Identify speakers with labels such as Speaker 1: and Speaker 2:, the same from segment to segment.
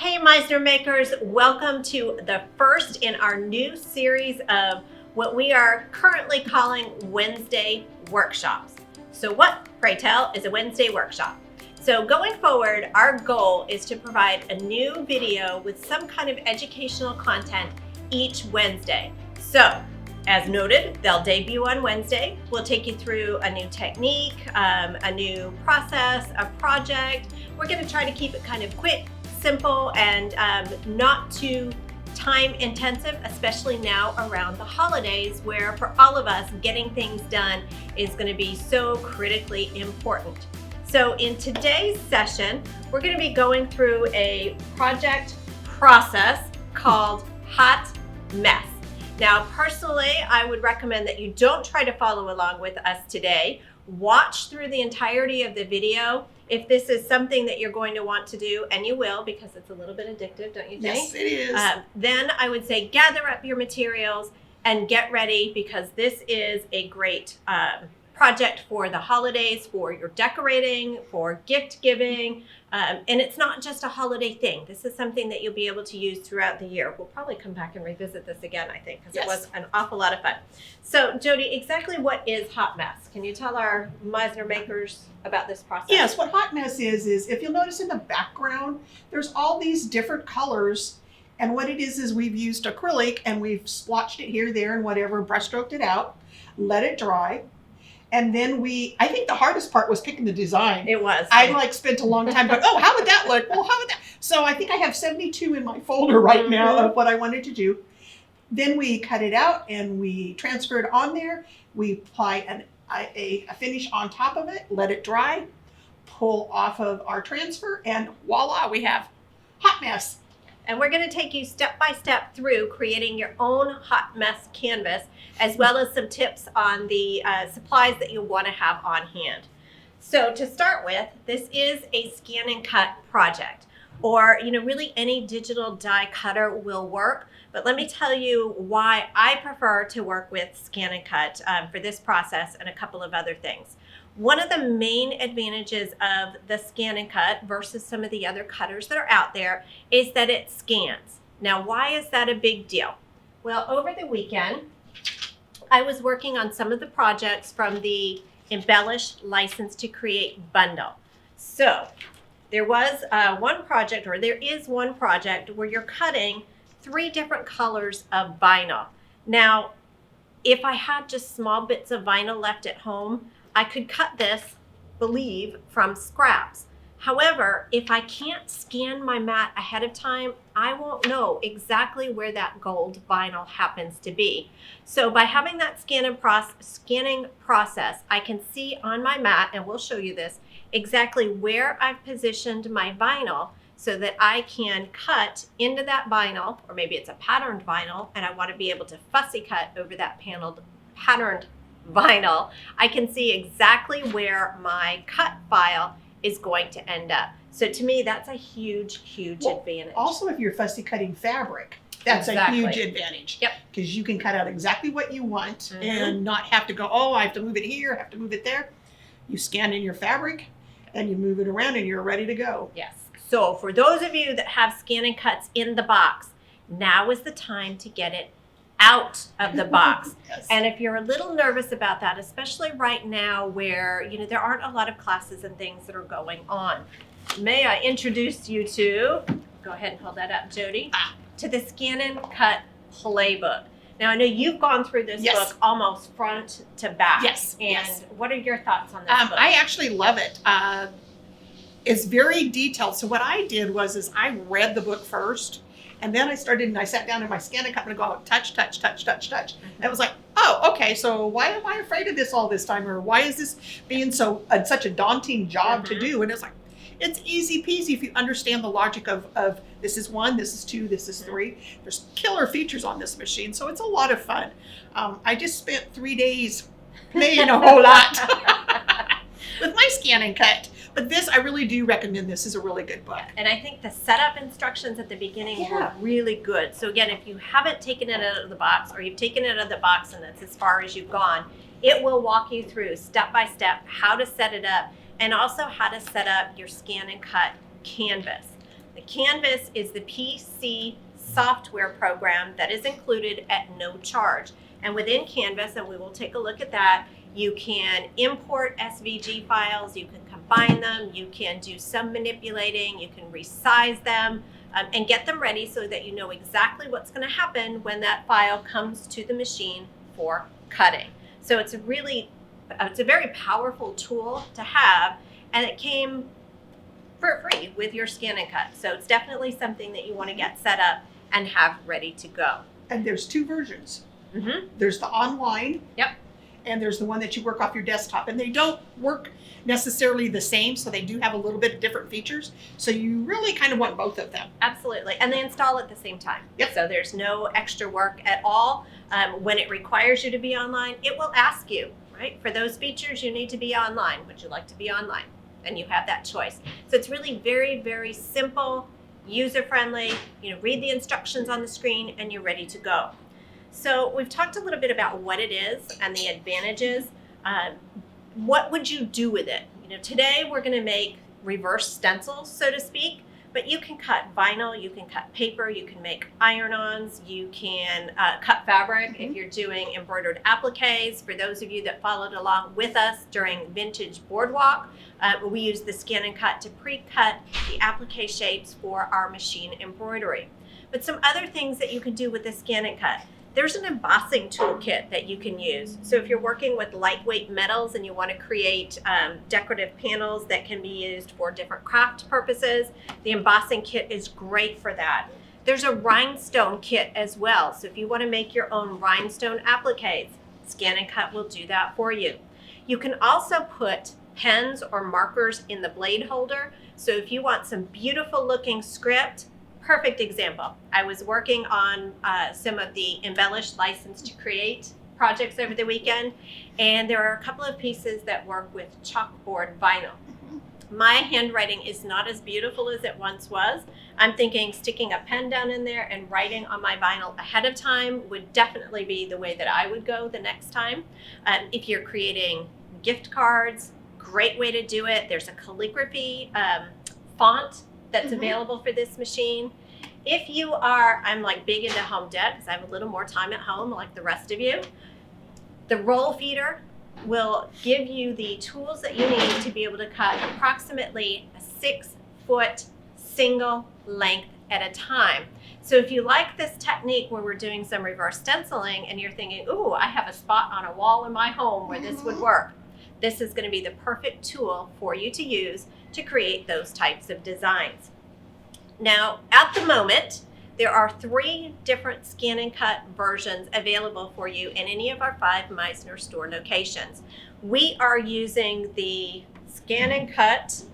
Speaker 1: Hey Meisner makers, welcome to the first in our new series of what we are currently calling Wednesday workshops. So what, pray tell, is a Wednesday workshop? So going forward, our goal is to provide a new video with some kind of educational content each Wednesday. So as noted, they'll debut on Wednesday. We'll take you through a new technique, a new process, a project. We're going to try to keep it kind of quick, simple, and not too time intensive, especially now around the holidays, where for all of us, getting things done is going to be so critically important. So in today's session, we're going to be going through a project process called Hot Mess. Now, personally, I would recommend that you don't try to follow along with us today. Watch through the entirety of the video. If this is something that you're going to want to do, and you will because it's a little bit addictive, don't you think?
Speaker 2: Yes, it is.
Speaker 1: Then I would say gather up your materials and get ready, because this is a great project for the holidays, for your decorating, for gift giving. And it's not just a holiday thing. This is something that you'll be able to use throughout the year. We'll probably come back and revisit this again, I think, because
Speaker 2: Yes.
Speaker 1: It was an awful lot of fun. So Jody, exactly what is Hot Mess? Can you tell our Meisner makers about this process?
Speaker 2: Yes, what Hot Mess is if you'll notice in the background, there's all these different colors. And what it is we've used acrylic and we've splotched it here, there, and whatever, brushstroked it out, let it dry. And then I think the hardest part was picking the design.
Speaker 1: It was.
Speaker 2: I spent a long time going, oh, how would that look? Well, how would that? So I think I have 72 in my folder right now of what I wanted to do. Then we cut it out and we transfer it on there. We apply a finish on top of it, let it dry, pull off of our transfer, and voila, we have Hot Mess.
Speaker 1: And we're going to take you step by step through creating your own Hot Mess canvas, as well as some tips on the supplies that you'll want to have on hand. So to start with, this is a ScanNCut project, or really any digital die cutter will work. But let me tell you why I prefer to work with ScanNCut for this process and a couple of other things. One of the main advantages of the ScanNCut versus some of the other cutters that are out there is that it scans. Now, why is that a big deal? Well, over the weekend, I was working on some of the projects from the Embellish License to Create bundle. So there was there is one project where you're cutting 3 different colors of vinyl. Now, if I had just small bits of vinyl left at home, I could cut this, from scraps. However, if I can't scan my mat ahead of time, I won't know exactly where that gold vinyl happens to be. So by having that scanning process, I can see on my mat, and we'll show you this, exactly where I've positioned my vinyl so that I can cut into that vinyl, or maybe it's a patterned vinyl, and I want to be able to fussy cut over that patterned vinyl. I can see exactly where my cut file is going to end up. So to me, that's a huge advantage.
Speaker 2: Also, if you're fussy cutting fabric, that's
Speaker 1: Exactly.
Speaker 2: a huge advantage.
Speaker 1: Yep.
Speaker 2: Because you can cut out exactly what you want and not have to go, oh, I have to move it here, I have to move it there. You scan in your fabric and you move it around and you're ready to go.
Speaker 1: Yes. So for those of you that have ScanNCuts in the box, now is the time to get it out of the box.
Speaker 2: Yes.
Speaker 1: And if you're a little nervous about that, especially right now where there aren't a lot of classes and things that are going on, may I introduce you to, go ahead and hold that up, Jody, to the ScanNCut playbook. Now I know you've gone through this
Speaker 2: Yes.
Speaker 1: book almost front to back.
Speaker 2: Yes,
Speaker 1: And
Speaker 2: yes.
Speaker 1: what are your thoughts on this book?
Speaker 2: I actually love it. It's very detailed. So what I did was I read the book first, and then I sat down in my ScanNCut and go, touch. And it was like, oh, okay, so why am I afraid of this all this time? Or why is this being such a daunting job to do? And it's like, it's easy peasy if you understand the logic of this is 1, this is 2, this is 3. There's killer features on this machine, so it's a lot of fun. I just spent 3 days playing a whole lot with my ScanNCut. But this, I really do recommend. This is a really good book.
Speaker 1: And I think the setup instructions at the beginning were really good. So again, if you haven't taken it out of the box, or you've taken it out of the box and that's as far as you've gone, it will walk you through step by step how to set it up, and also how to set up your ScanNCut canvas. The Canvas is the PC software program that is included at no charge. And within Canvas, and we will take a look at that, you can import SVG files, you can combine them, you can do some manipulating, you can resize them, and get them ready so that you know exactly what's going to happen when that file comes to the machine for cutting. So it's a very powerful tool to have, and it came for free with your ScanNCut. So it's definitely something that you want to get set up and have ready to go.
Speaker 2: And there's 2 versions.
Speaker 1: Mm-hmm.
Speaker 2: There's the online.
Speaker 1: Yep.
Speaker 2: And there's the one that you work off your desktop. And they don't work necessarily the same, so they do have a little bit of different features. So you really kind of want both of them.
Speaker 1: Absolutely. And they install at the same time.
Speaker 2: Yep.
Speaker 1: So there's no extra work at all. When it requires you to be online, it will ask you, right? For those features, you need to be online. Would you like to be online? And you have that choice. So it's really very, very simple, user-friendly. Read the instructions on the screen and you're ready to go. So we've talked a little bit about what it is and the advantages. What would you do with it? Today we're going to make reverse stencils, so to speak, but you can cut vinyl, you can cut paper, you can make iron-ons, you can cut fabric if you're doing embroidered appliques. For those of you that followed along with us during Vintage Boardwalk, we use the ScanNCut to pre-cut the applique shapes for our machine embroidery. But some other things that you can do with the ScanNCut. There's an embossing toolkit that you can use. So if you're working with lightweight metals and you want to create decorative panels that can be used for different craft purposes, the embossing kit is great for that. There's a rhinestone kit as well. So if you want to make your own rhinestone appliques, ScanNCut will do that for you. You can also put pens or markers in the blade holder. So if you want some beautiful looking script, perfect example. I was working on some of the embellished license to create projects over the weekend, and there are a couple of pieces that work with chalkboard vinyl. My handwriting is not as beautiful as it once was. I'm thinking sticking a pen down in there and writing on my vinyl ahead of time would definitely be the way that I would go the next time. If you're creating gift cards, great way to do it. There's a calligraphy font that's available for this machine. If you are, I'm like big into home dec because I have a little more time at home like the rest of you, the roll feeder will give you the tools that you need to be able to cut approximately a 6-foot single length at a time. So if you like this technique where we're doing some reverse stenciling and you're thinking, ooh, I have a spot on a wall in my home where this would work, this is going to be the perfect tool for you to use to create those types of designs. Now, at the moment, there are 3 different ScanNCut versions available for you in any of our 5 Meisner store locations. We are using the ScanNCut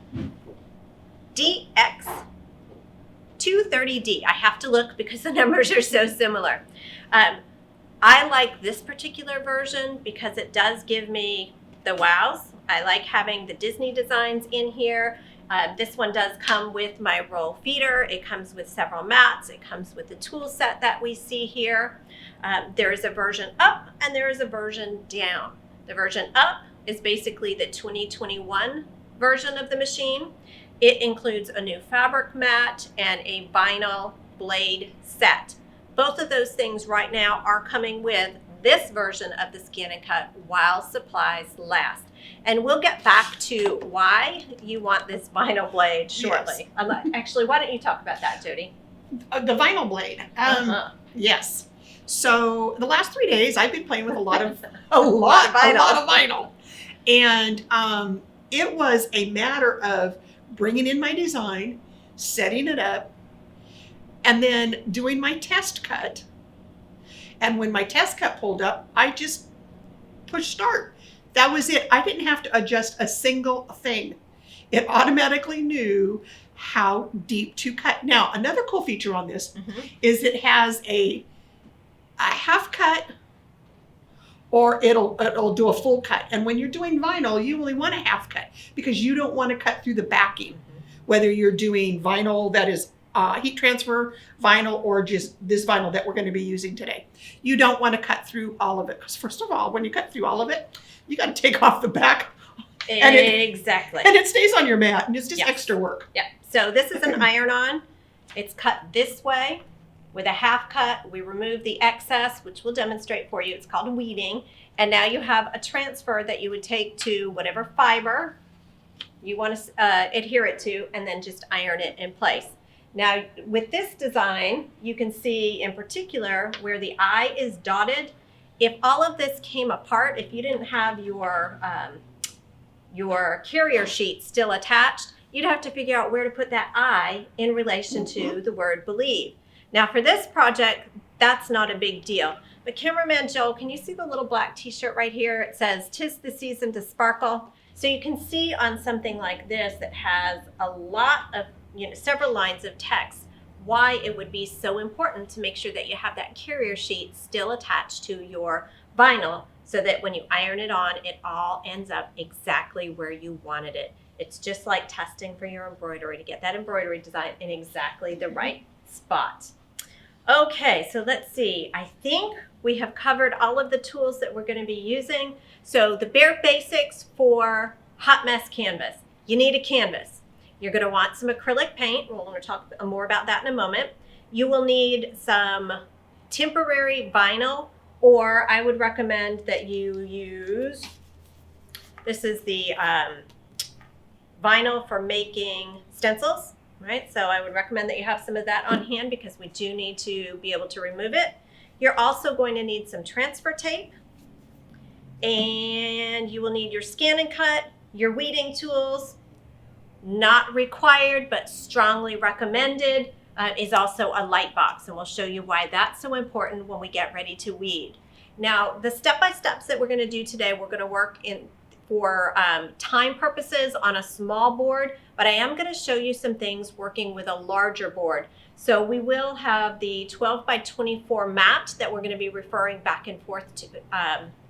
Speaker 1: DX230D. I have to look because the numbers are so similar. I like this particular version because it does give me the wows. I like having the Disney designs in here. This one does come with my roll feeder. It comes with several mats. It comes with the tool set that we see here. There is a version up and there is a version down. The version up is basically the 2021 version of the machine. It includes a new fabric mat and a vinyl blade set. Both of those things right now are coming with this version of the ScanNCut while supplies last. And we'll get back to why you want this vinyl blade shortly. Yes. Actually, why don't you talk about that, Jody?
Speaker 2: The vinyl blade. Yes. So the last 3 days, I've been playing with a lot of vinyl. And it was a matter of bringing in my design, setting it up, and then doing my test cut. And when my test cut pulled up, I just pushed start. That was it. I didn't have to adjust a single thing. It automatically knew how deep to cut. Now, another cool feature on this is it has a half cut, or it'll do a full cut. And when you're doing vinyl, you only want a half cut because you don't want to cut through the backing, whether you're doing vinyl that is heat transfer vinyl or just this vinyl that we're going to be using today. You don't want to cut through all of it because first of all, when you cut through all of it, you got to take off the back.
Speaker 1: Exactly.
Speaker 2: And it stays on your mat and it's just extra work.
Speaker 1: Yeah. So this is an iron-on. It's cut this way with a half cut. We remove the excess, which we'll demonstrate for you. It's called weeding. And now you have a transfer that you would take to whatever fiber you want to adhere it to, and then just iron it in place. Now, with this design, you can see in particular where the eye is dotted. If all of this came apart, if you didn't have your carrier sheet still attached, you'd have to figure out where to put that eye in relation to the word believe. Now, for this project, that's not a big deal. But cameraman Joel, can you see the little black t-shirt right here? It says, "'Tis the season to sparkle." So you can see on something like this that has a lot of, several lines of text, why it would be so important to make sure that you have that carrier sheet still attached to your vinyl so that when you iron it on, it all ends up exactly where you wanted it. It's just like testing for your embroidery to get that embroidery design in exactly the right spot. Okay, so let's see. I think we have covered all of the tools that we're going to be using. So the bare basics for hot mess canvas. You need a canvas. You're going to want some acrylic paint. We're going to talk more about that in a moment. You will need some temporary vinyl, or I would recommend that you use, this is the vinyl for making stencils. Right, so I would recommend that you have some of that on hand because we do need to be able to remove it. You're also going to need some transfer tape, and you will need your ScanNCut, your weeding tools. Not required, but strongly recommended is also a lightbox, and we'll show you why that's so important when we get ready to weed. Now, the step-by-steps that we're going to do today, we're going to work in for time purposes on a small board, but I am going to show you some things working with a larger board. So we will have the 12 by 24 mat that we're going to be referring back and forth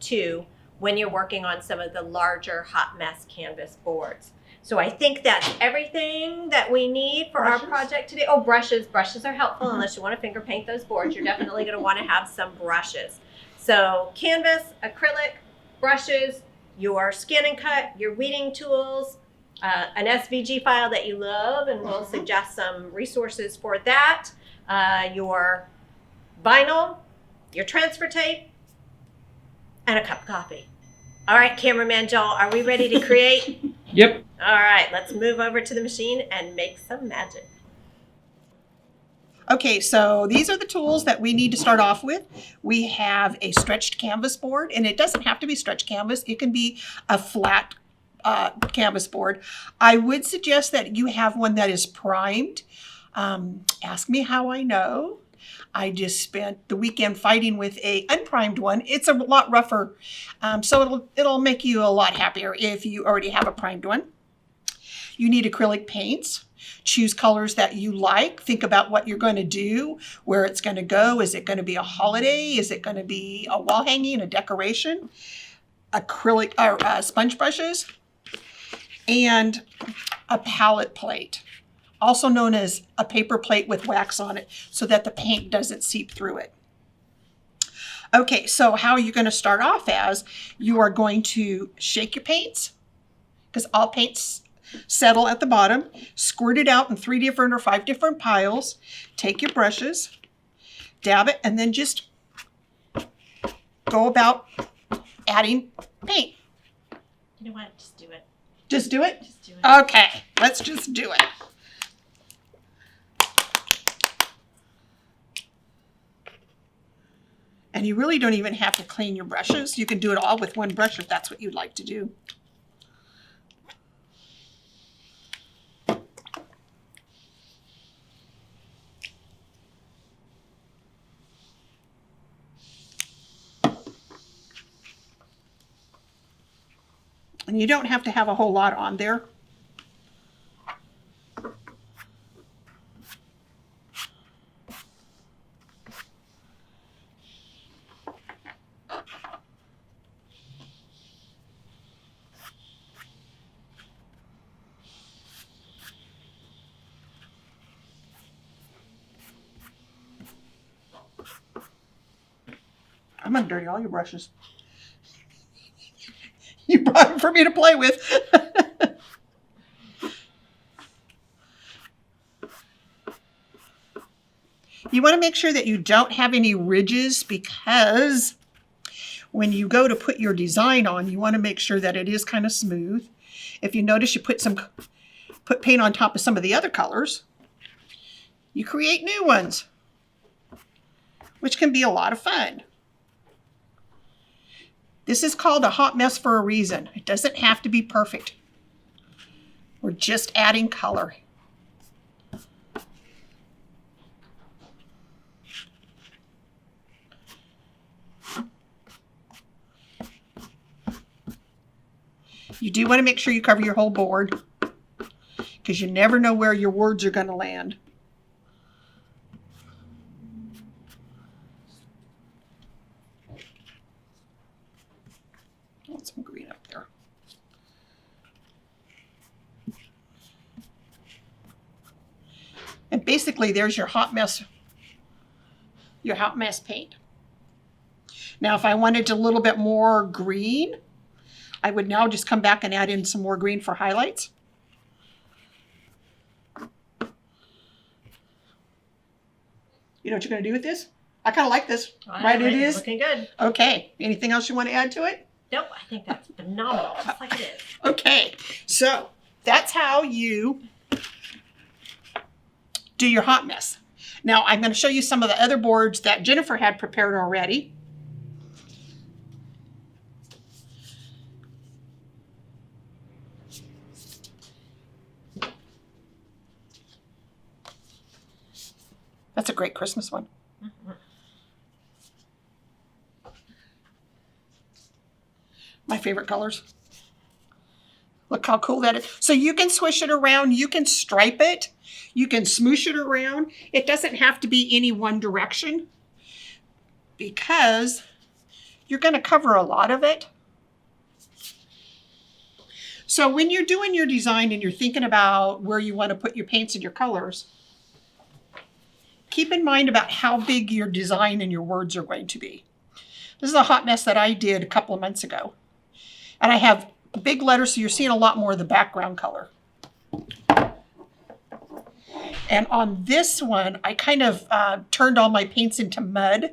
Speaker 1: to when you're working on some of the larger hot mess canvas boards. So I think that's everything that we need for our project today. Oh, brushes. Brushes are helpful unless you want to finger paint those boards. You're definitely going to want to have some brushes. So canvas, acrylic, brushes, your ScanNCut, your weeding tools, an SVG file that you love, and we'll suggest some resources for that, your vinyl, your transfer tape, and a cup of coffee. All right, cameraman Joel, are we ready to create?
Speaker 3: Yep.
Speaker 1: All right, let's move over to the machine and make some magic.
Speaker 2: Okay, so these are the tools that we need to start off with. We have a stretched canvas board, and it doesn't have to be stretched canvas. It can be a flat canvas board. I would suggest that you have one that is primed. Ask me how I know. I just spent the weekend fighting with a unprimed one. It's a lot rougher, so it'll make you a lot happier if you already have a primed one. You need acrylic paints. Choose colors that you like. Think about what you're going to do, where it's going to go. Is it going to be a holiday? Is it going to be a wall hanging, a decoration? Acrylic or sponge brushes, and a palette plate, also known as a paper plate with wax on it, so that the paint doesn't seep through it. Okay, so how are you going to start off? As you are going to shake your paints, because all paints settle at the bottom. Squirt it out in 3 different or 5 different piles. Take your brushes, dab it, and then just go about adding paint.
Speaker 1: You know what? Just do it.
Speaker 2: Just do it?
Speaker 1: Just do it.
Speaker 2: Okay, let's just do it. And you really don't even have to clean your brushes. You can do it all with one brush if that's what you'd like to do. And you don't have to have a whole lot on there. I'm gonna dirty all your brushes. You brought them for me to play with. You want to make sure that you don't have any ridges, because when you go to put your design on, you want to make sure that it is kind of smooth. If you notice, you put paint on top of some of the other colors, you create new ones, which can be a lot of fun. This is called a hot mess for a reason. It doesn't have to be perfect. We're just adding color. You do want to make sure you cover your whole board, because you never know where your words are going to land. Got some green up there. And basically there's your hot mess paint. Now if I wanted a little bit more green, I would now just come back and add in some more green for highlights. You know what you're going to do with this? I kind of like this. Right, it is?
Speaker 1: Looking good.
Speaker 2: Okay. Anything else you want to add to it?
Speaker 1: Nope, I think that's phenomenal, just like it is.
Speaker 2: Okay. So that's how you do your hot mess. Now I'm going to show you some of the other boards that Jennifer had prepared already. That's a great Christmas one. Mm-hmm. My favorite colors. Look how cool that is. So you can swish it around, you can stripe it, you can smoosh it around. It doesn't have to be any one direction, because you're going to cover a lot of it. So when you're doing your design and you're thinking about where you want to put your paints and your colors, keep in mind about how big your design and your words are going to be. This is a hot mess that I did a couple of months ago. And I have big letters, so you're seeing a lot more of the background color. And on this one, I kind of turned all my paints into mud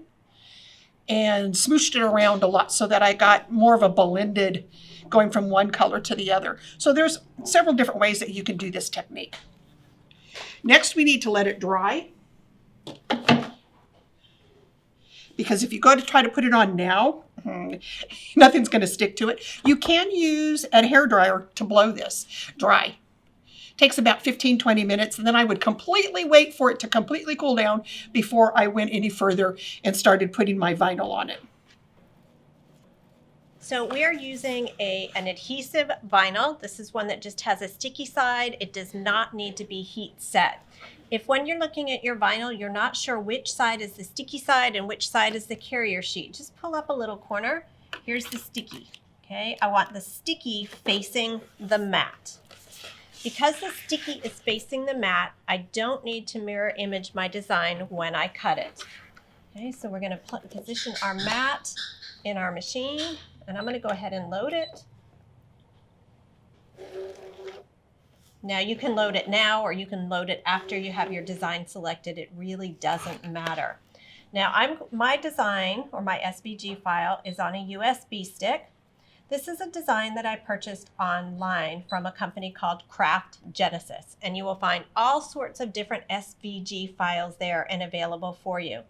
Speaker 2: and smooshed it around a lot so that I got more of a blended going from one color to the other. So there's several different ways that you can do this technique. Next, we need to let it dry. Because if you go to try to put it on now, nothing's going to stick to it. You can use a hairdryer to blow this dry. Takes about 15-20 minutes, and then I would completely wait for it to completely cool down before I went any further and started putting my vinyl on it.
Speaker 1: So we are using an adhesive vinyl. This is one that just has a sticky side. It does not need to be heat set. If when you're looking at your vinyl, you're not sure which side is the sticky side and which side is the carrier sheet, just pull up a little corner. Here's the sticky, okay? I want the sticky facing the mat. Because the sticky is facing the mat, I don't need to mirror image my design when I cut it. Okay, so we're gonna position our mat in our machine, and I'm gonna go ahead and load it. Now you can load it now, or you can load it after you have your design selected. It really doesn't matter. Now my design, or my SVG file, is on a USB stick. This is a design that I purchased online from a company called Craft Genesis, and you will find all sorts of different SVG files there and available for you.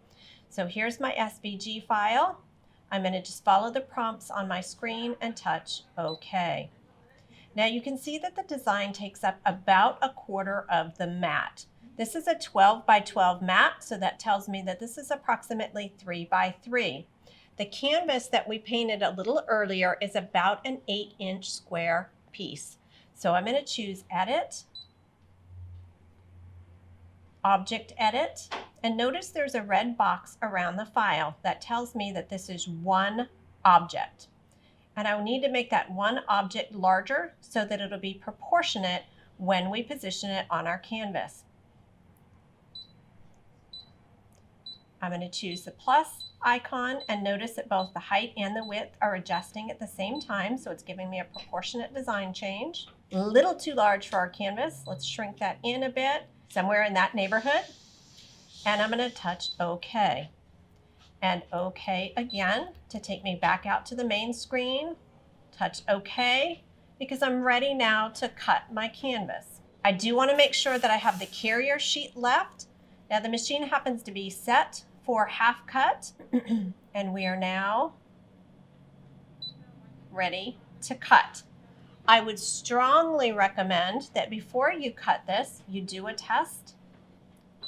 Speaker 1: So here's my SVG file. I'm going to just follow the prompts on my screen and touch OK. Now you can see that the design takes up about 1/4 of the mat. This is a 12 by 12 mat, so that tells me that this is approximately 3 by 3. The canvas that we painted a little earlier is about an 8-inch square piece. So I'm going to choose Edit, Object Edit, and notice there's a red box around the file that tells me that this is one object. And I will need to make that one object larger so that it'll be proportionate when we position it on our canvas. I'm going to choose the plus icon, and notice that both the height and the width are adjusting at the same time, so it's giving me a proportionate design change. A little too large for our canvas. Let's shrink that in a bit, somewhere in that neighborhood. And I'm going to touch OK. And OK again to take me back out to the main screen. Touch OK because I'm ready now to cut my canvas. I do want to make sure that I have the carrier sheet left. Now the machine happens to be set for half cut and we are now ready to cut. I would strongly recommend that before you cut this, you do a test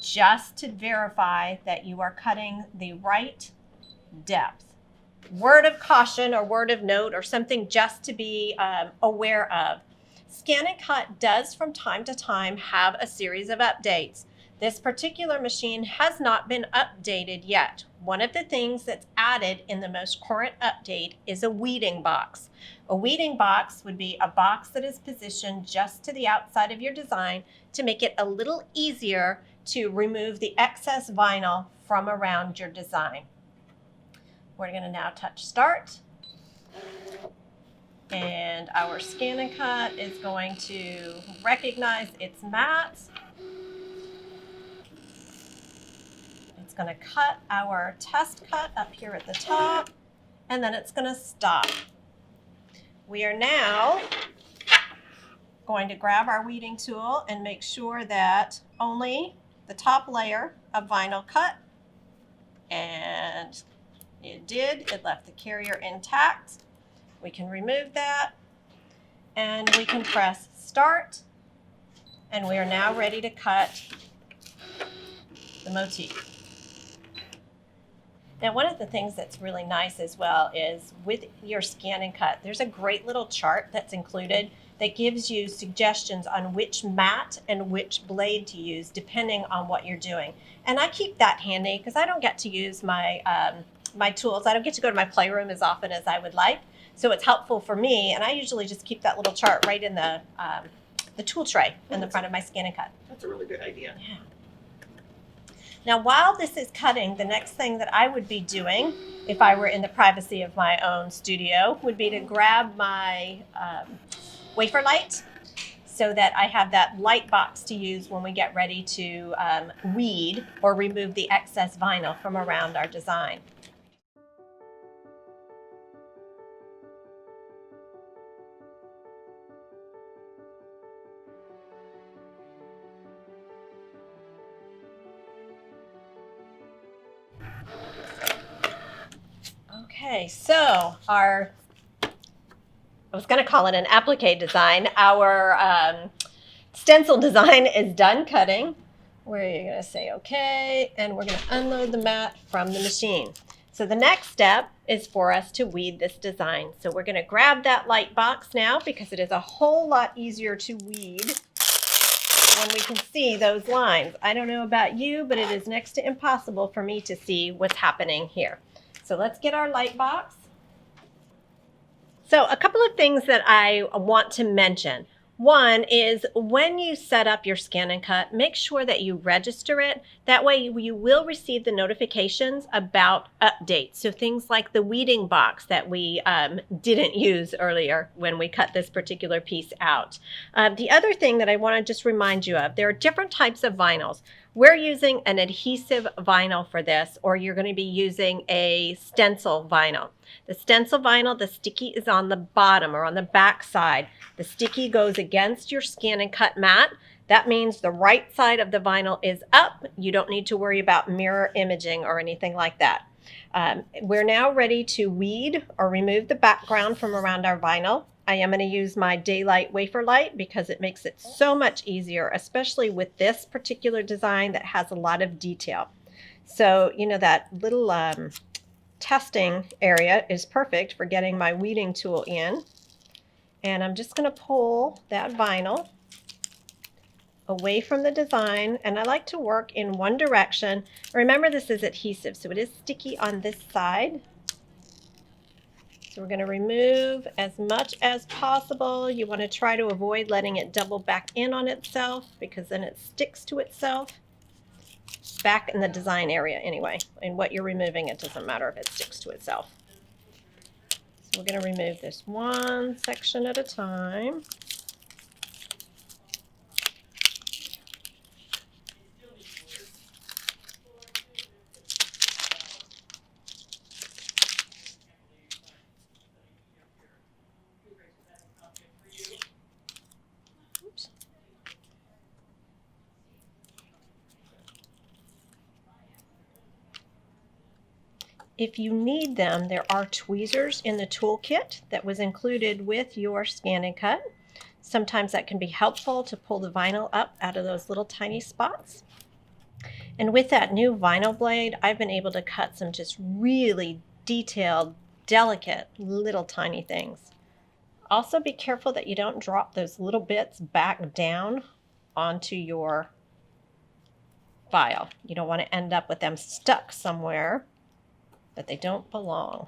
Speaker 1: just to verify that you are cutting the right depth. Word of caution or word of note or something just to be aware of. ScanNCut does from time to time have a series of updates. This particular machine has not been updated yet. One of the things that's added in the most current update is a weeding box. A weeding box would be a box that is positioned just to the outside of your design to make it a little easier to remove the excess vinyl from around your design. We're going to now touch start. And our ScanNCut is going to recognize its mat. It's going to cut our test cut up here at the top, and then it's going to stop. We are now going to grab our weeding tool and make sure that only the top layer of vinyl cut, and it did. It left the carrier intact. We can remove that, and we can press start, and we are now ready to cut the motif. Now, one of the things that's really nice as well is with your ScanNCut, there's a great little chart that's included that gives you suggestions on which mat and which blade to use depending on what you're doing. And I keep that handy because I don't get to use my my tools. I don't get to go to my playroom as often as I would like. So it's helpful for me, and I usually just keep that little chart right in the tool tray in the front of my ScanNCut.
Speaker 2: That's a really good idea.
Speaker 1: Yeah. Now, while this is cutting, the next thing that I would be doing, if I were in the privacy of my own studio, would be to grab my wafer light so that I have that light box to use when we get ready to weed or remove the excess vinyl from around our design. Okay, so I was going to call it an applique design. Our stencil design is done cutting. We're going to say okay, and we're going to unload the mat from the machine. So the next step is for us to weed this design. So we're going to grab that light box now because it is a whole lot easier to weed when we can see those lines. I don't know about you, but it is next to impossible for me to see what's happening here. So let's get our light box. So a couple of things that I want to mention. One is when you set up your ScanNCut, make sure that you register it. That way you will receive the notifications about updates. So things like the weeding box that we didn't use earlier when we cut this particular piece out. The other thing that I want to just remind you of, there are different types of vinyls. We're using an adhesive vinyl for this, or you're going to be using a stencil vinyl. The stencil vinyl, the sticky is on the bottom or on the back side. The sticky goes against your ScanNCut mat. That means the right side of the vinyl is up. You don't need to worry about mirror imaging or anything like that. We're now ready to weed or remove the background from around our vinyl. I am going to use my daylight wafer light because it makes it so much easier, especially with this particular design that has a lot of detail. So, you know, that little testing area is perfect for getting my weeding tool in. And I'm just going to pull that vinyl away from the design, and I like to work in one direction. Remember, this is adhesive, so it is sticky on this side. So we're going to remove as much as possible. You want to try to avoid letting it double back in on itself because then it sticks to itself. Back in the design area anyway. And what you're removing, it doesn't matter if it sticks to itself. So we're going to remove this one section at a time. If you need them, there are tweezers in the toolkit that was included with your ScanNCut. Sometimes that can be helpful to pull the vinyl up out of those little tiny spots. And with that new vinyl blade, I've been able to cut some just really detailed, delicate, little tiny things. Also be careful that you don't drop those little bits back down onto your file. You don't want to end up with them stuck somewhere that they don't belong.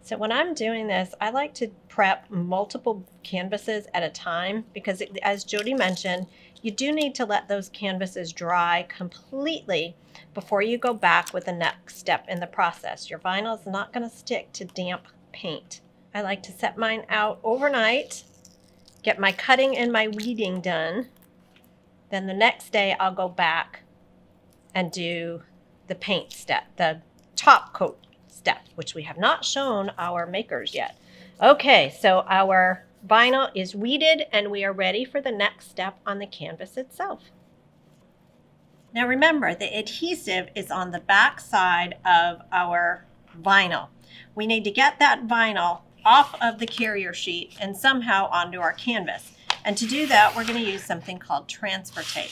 Speaker 1: So when I'm doing this, I like to prep multiple canvases at a time because, as Jody mentioned, you do need to let those canvases dry completely before you go back with the next step in the process. Your vinyl is not going to stick to damp paint. I like to set mine out overnight, get my cutting and my weeding done. Then the next day I'll go back and do the paint step, the top coat step, which we have not shown our makers yet. Okay, so our vinyl is weeded and we are ready for the next step on the canvas itself. Now remember, the adhesive is on the back side of our vinyl. We need to get that vinyl off of the carrier sheet and somehow onto our canvas. And to do that, we're going to use something called transfer tape.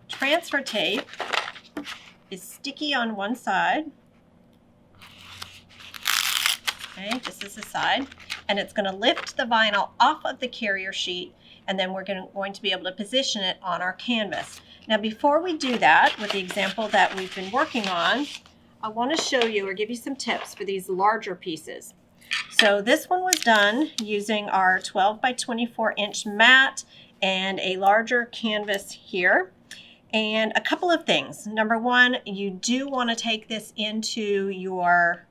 Speaker 1: Transfer tape is sticky on one side. Okay, just as a side, and it's going to lift the vinyl off of the carrier sheet, and then we're going to be able to position it on our canvas. Now before we do that, with the example that we've been working on, I want to show you or give you some tips for these larger pieces. So this one was done using our 12 by 24 inch mat and a larger canvas here. And a couple of things. Number one, you do want to take this into your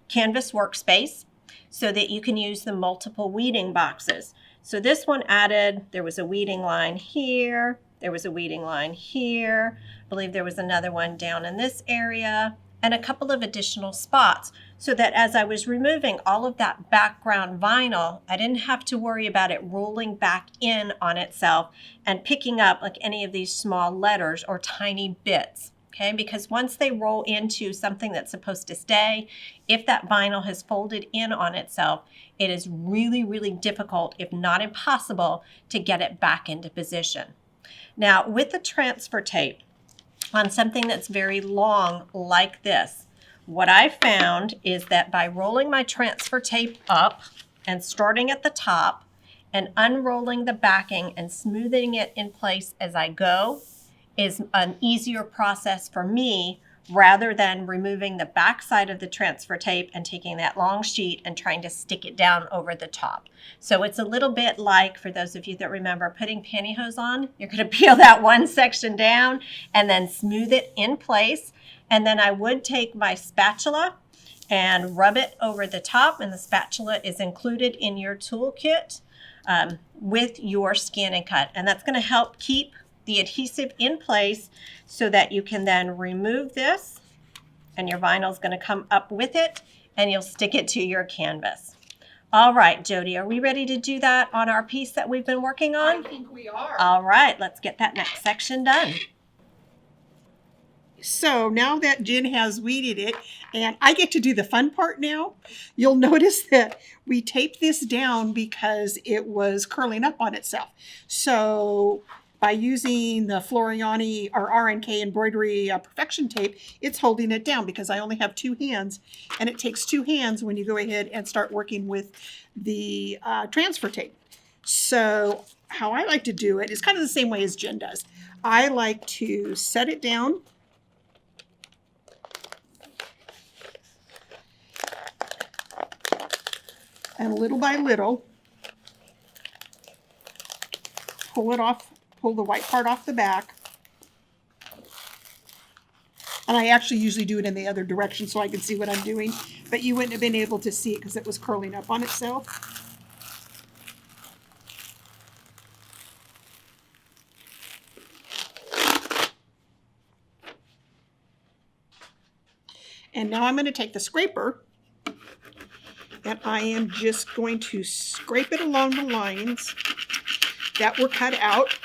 Speaker 1: canvas workspace so that you can use the multiple weeding boxes. So this one added, there was a weeding line here, there was a weeding line here, I believe there was another one down in this area, and a couple of additional spots so that as I was removing all of that background vinyl, I didn't have to worry about it rolling back in on itself and picking up like any of these small letters or tiny bits. Okay, because once they roll into something that's supposed to stay, if that vinyl has folded in on itself, it is really, really difficult, if not impossible, to get it back into position. Now, with the transfer tape on something that's very long like this, what I found is that by rolling my transfer tape up and starting at the top and unrolling the backing and smoothing it in place as I go, is an easier process for me rather than removing the back side of the transfer tape and taking that long sheet and trying to stick it down over the top. So it's a little bit like, for those of you that remember putting pantyhose on, you're going to peel that one section down and then smooth it in place. And then I would take my spatula and rub it over the top, and the spatula is included in your toolkit with your ScanNCut. And that's going to help keep the adhesive in place so that you can then remove this and your vinyl is going to come up with it and you'll stick it to your canvas. All right, Jody, are we ready to do that on our piece that we've been working on?
Speaker 2: I think we are.
Speaker 1: All right, let's get that next section done.
Speaker 2: So now that Jen has weeded it, and I get to do the fun part now, you'll notice that we taped this down because it was curling up on itself. So by using the Floriani or RNK embroidery perfection tape, it's holding it down because I only have two hands, and it takes two hands when you go ahead and start working with the transfer tape. So how I like to do it is kind of the same way as Jen does. I like to set it down and little by little pull it off. Pull the white part off the back. And I actually usually do it in the other direction so I can see what I'm doing, but you wouldn't have been able to see it because it was curling up on itself. And now I'm going to take the scraper and I am just going to scrape it along the lines that were cut out.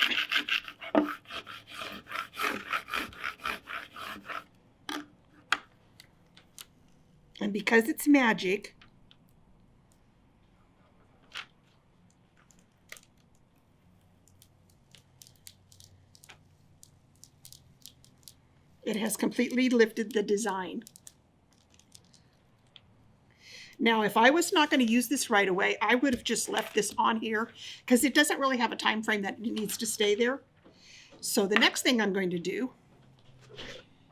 Speaker 2: And because it's magic, it has completely lifted the design. Now, if I was not going to use this right away, I would have just left this on here because it doesn't really have a time frame that it needs to stay there. So the next thing I'm going to do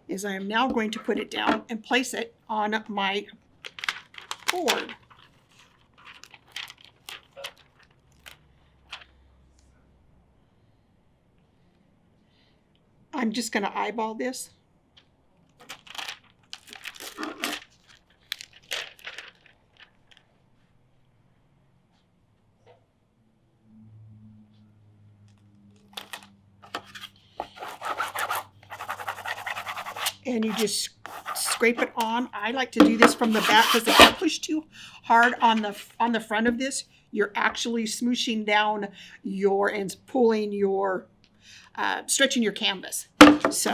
Speaker 2: is I am now going to put it down and place it on my board. I'm just going to eyeball this. And you just scrape it on. I like to do this from the back because if you push too hard on the front of this, you're actually smooshing down your and pulling your, stretching your canvas. So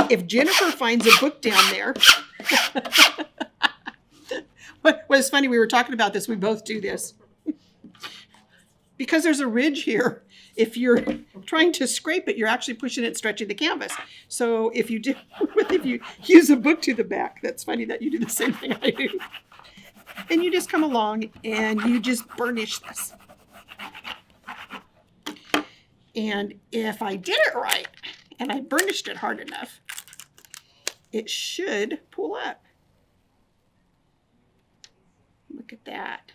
Speaker 2: if Jennifer finds a book down there, what was funny, we were talking about this, we both do this. Because there's a ridge here. If you're trying to scrape it, you're actually pushing it, stretching the canvas. So if you use a book to the back, that's funny that you do the same thing I do. And you just come along and you just burnish this. And if I did it right and I burnished it hard enough, it should pull up. Look at that.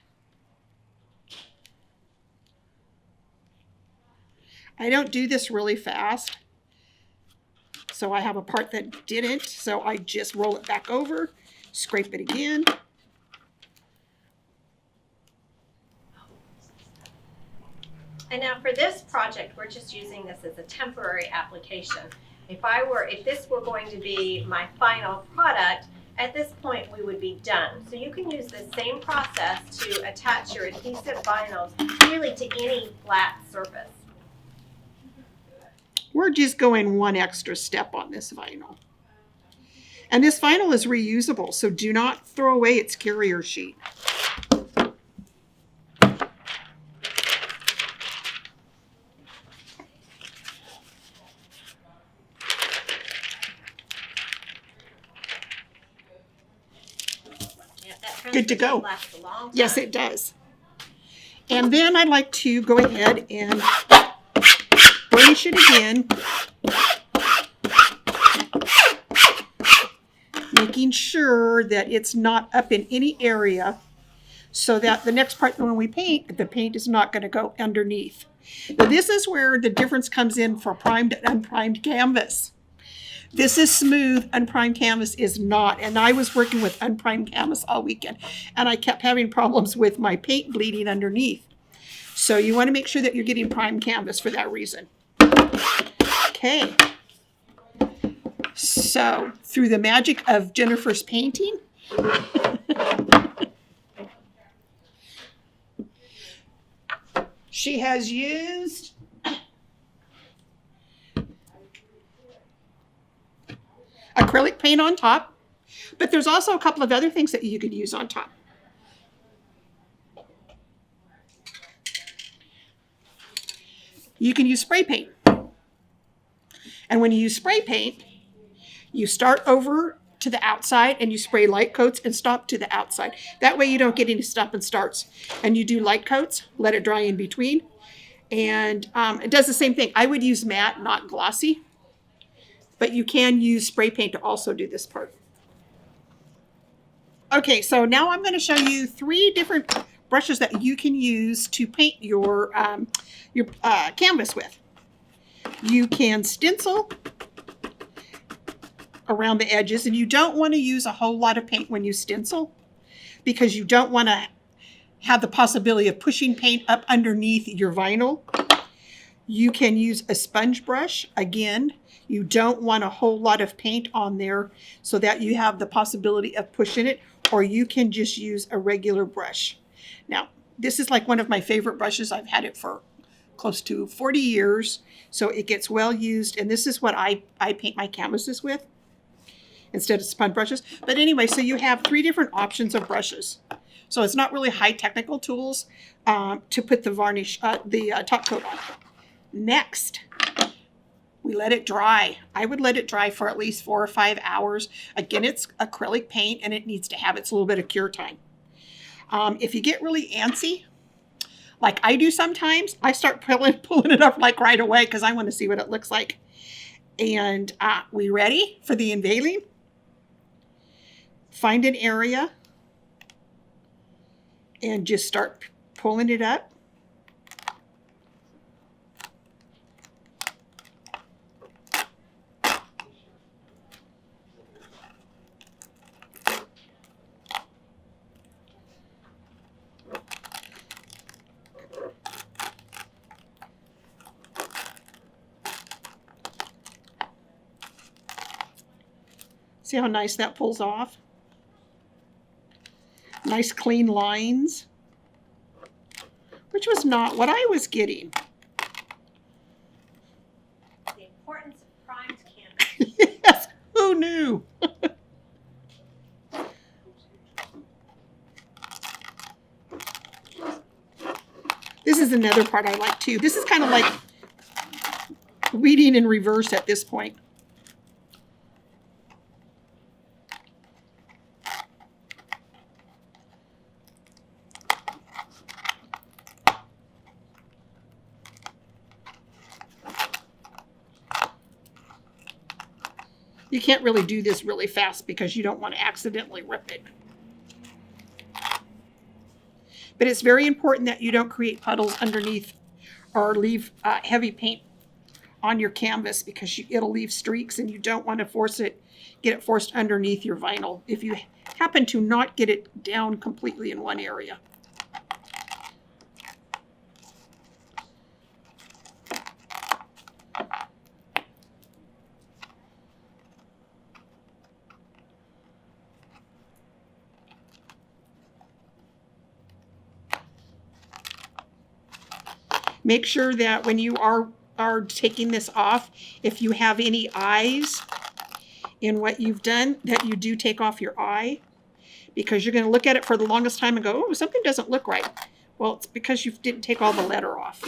Speaker 2: I don't do this really fast. So I have a part that didn't. So I just roll it back over, scrape it again.
Speaker 1: And now for this project, we're just using this as a temporary application. If this were going to be my final product, at this point we would be done. So you can use the same process to attach your adhesive vinyls really to any flat surface.
Speaker 2: We're just going one extra step on this vinyl. And this vinyl is reusable, so do not throw away its carrier sheet. Good to go. Yes, it does. And then I'd like to go ahead and burnish it again, making sure that it's not up in any area so that the next part when we paint, the paint is not going to go underneath. Now this is where the difference comes in for primed and unprimed canvas. This is smooth, unprimed canvas is not. And I was working with unprimed canvas all weekend and I kept having problems with my paint bleeding underneath. So you want to make sure that you're getting primed canvas for that reason. Okay. So through the magic of Jennifer's painting, she has used acrylic paint on top, but there's also a couple of other things that you could use on top. You can use spray paint. And when you use spray paint, you start over to the outside and you spray light coats and stop to the outside. That way you don't get any stop and starts. And you do light coats, let it dry in between. And it does the same thing. I would use matte, not glossy. But you can use spray paint to also do this part. Okay, so now I'm going to show you 3 different brushes that you can use to paint your canvas with. You can stencil around the edges, and you don't want to use a whole lot of paint when you stencil because you don't want to have the possibility of pushing paint up underneath your vinyl. You can use a sponge brush. Again, you don't want a whole lot of paint on there so that you have the possibility of pushing it, or you can just use a regular brush. Now, this is like one of my favorite brushes. I've had it for close to 40 years, so it gets well used, and this is what I paint my canvases with. instead of sponge brushes. But anyway, so you have 3 different options of brushes. So it's not really high technical tools to put the varnish, the top coat on. Next, we let it dry. I would let it dry for at least 4 or 5 hours. Again, it's acrylic paint and it needs to have its little bit of cure time. If you get really antsy, like I do sometimes, I start pulling it up like right away because I want to see what it looks like. And we ready for the unveiling? Find an area and just start pulling it up. See how nice that pulls off? Nice clean lines, which was not what I was getting.
Speaker 1: The importance of primed canvas.
Speaker 2: Yes, who knew? This is another part I like too. This is kind of like weeding in reverse at this point. You can't really do this really fast because you don't want to accidentally rip it. But it's very important that you don't create puddles underneath or leave heavy paint on your canvas because it'll leave streaks and you don't want to get it forced underneath your vinyl if you happen to not get it down completely in one area. Make sure that when you are taking this off, if you have any eyes in what you've done, that you do take off your eye, because you're going to look at it for the longest time and go, oh, something doesn't look right. Well, it's because you didn't take all the letter off.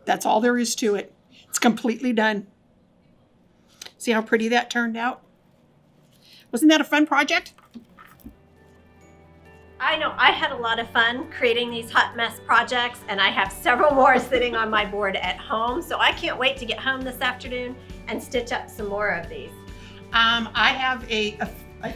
Speaker 2: That's all there is to it. It's completely done. See how pretty that turned out? Wasn't that a fun project?
Speaker 1: I know I had a lot of fun creating these hot mess projects, and I have several more sitting on my board at home. So I can't wait to get home this afternoon and stitch up some more of these.
Speaker 2: I have a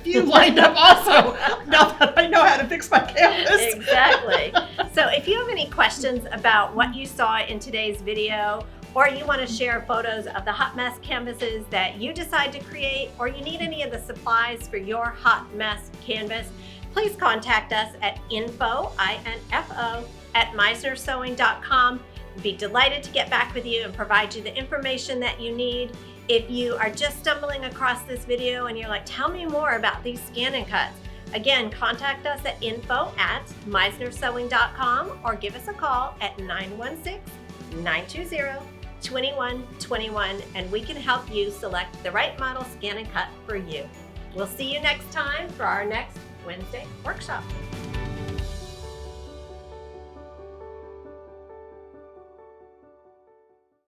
Speaker 2: few lined up also, now that I know how to fix my canvas.
Speaker 1: Exactly. So if you have any questions about what you saw in today's video, or you want to share photos of the hot mess canvases that you decide to create, or you need any of the supplies for your hot mess canvas, please contact us at info@meisnersewing.com. We'd be delighted to get back with you and provide you the information that you need. If you are just stumbling across this video and you're like, tell me more about these ScanNCuts, again, contact us at info@meisnersewing.com or give us a call at 916-920-2121 and we can help you select the right model ScanNCut for you. We'll see you next time for our next Wednesday workshop.